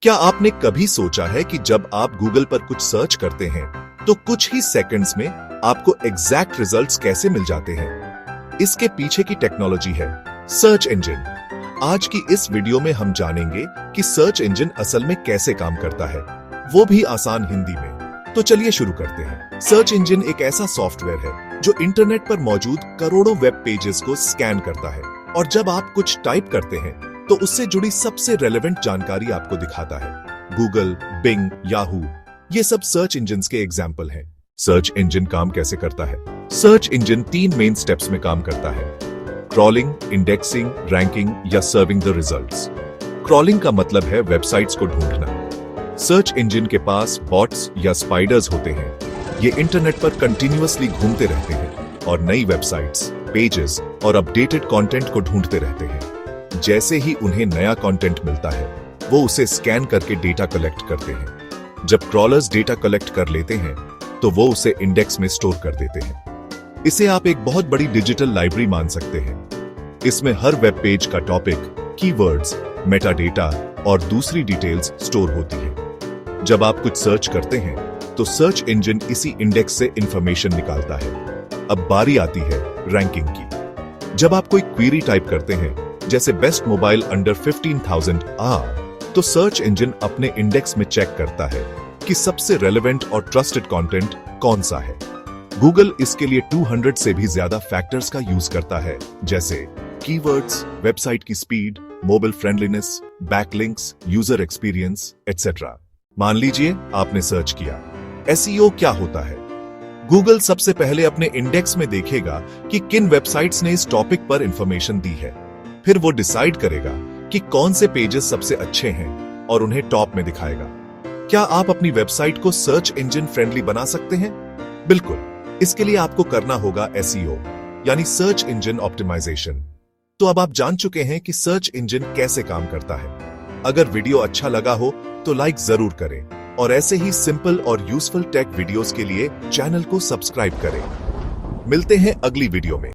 क्या आपने कभी सोचा है कि जब आप गूगल पर कुछ सर्च करते हैं तो कुछ ही सेकंड्स में आपको एग्जैक्ट रिजल्ट्स कैसे मिल जाते हैं? इसके पीछे की टेक्नोलॉजी है सर्च इंजन। आज की इस वीडियो में हम जानेंगे कि सर्च इंजन असल में कैसे काम करता है, वो भी आसान हिंदी में। तो चलिए शुरू करते हैं। सर्च इंजन एक ऐसा सॉफ्टवेयर है जो इंटरनेट पर मौजूद करोड़ों वेब पेजेस को स्कैन करता है और जब आप कुछ टाइप करते हैं तो उससे जुड़ी सबसे रेलेवेंट जानकारी आपको दिखाता है। गूगल, बिंग, याहू ये सब सर्च इंजन्स के एग्जाम्पल हैं। सर्च इंजन काम कैसे करता है? सर्च इंजन 3 मेन स्टेप्स में काम करता है: क्रॉलिंग, इंडेक्सिंग, रैंकिंग या सर्विंग द रिजल्ट्स। क्रॉलिंग का मतलब है वेबसाइट्स को ढूंढना। सर्च इंजन के पास बॉट्स या स्पाइडर्स होते हैं। ये इंटरनेट पर कंटिन्यूअसली घूमते रहते हैं और नई वेबसाइट्स, पेजेस और अपडेटेड कंटेंट को ढूंढते रहते हैं। जैसे ही उन्हें नया कंटेंट मिलता है वो उसे स्कैन करके डेटा कलेक्ट करते हैं। जब क्रॉलर्स डेटा कलेक्ट कर लेते हैं तो वो उसे इंडेक्स में स्टोर कर देते हैं। इसे आप एक बहुत बड़ी डिजिटल लाइब्रेरी मान सकते हैं। इसमें हर वेब पेज का टॉपिक, कीवर्ड्स, मेटा डेटा और दूसरी डिटेल्स स्टोर होती है। जब आप कुछ सर्च करते हैं तो सर्च इंजन इसी इंडेक्स से इंफॉर्मेशन निकालता है। अब बारी आती है रैंकिंग की। जब आप कोई क्वेरी टाइप करते हैं जैसे बेस्ट मोबाइल अंडर 15,000 तो सर्च इंजन अपने इंडेक्स में चेक करता है कि सबसे रेलेवेंट और ट्रस्टेड कंटेंट कौन सा है। गूगल इसके लिए 200 से भी ज्यादा फैक्टर्स का यूज करता है, जैसे कीवर्ड्स, वेबसाइट की speed, mobile friendliness, backlinks, user experience etcetera. मान लीजिए आपने सर्च किया एसईओ क्या होता है। गूगल सबसे पहले अपने इंडेक्स में देखेगा कि किन वेबसाइट्स ने इस टॉपिक पर इंफॉर्मेशन दी है। फिर वो डिसाइड करेगा कि कौन से पेजेस सबसे अच्छे हैं और उन्हें टॉप में दिखाएगा। क्या आप अपनी वेबसाइट को सर्च इंजन फ्रेंडली बना सकते हैं? बिल्कुल। इसके लिए आपको करना होगा एसईओ यानी सर्च इंजन ऑप्टिमाइजेशन। तो अब आप जान चुके हैं कि सर्च इंजन कैसे काम करता है। अगर वीडियो अच्छा लगा हो तो लाइक जरूर करें और ऐसे ही सिंपल और यूजफुल टेक वीडियोस के लिए चैनल को सब्सक्राइब करें। मिलते हैं अगली वीडियो में।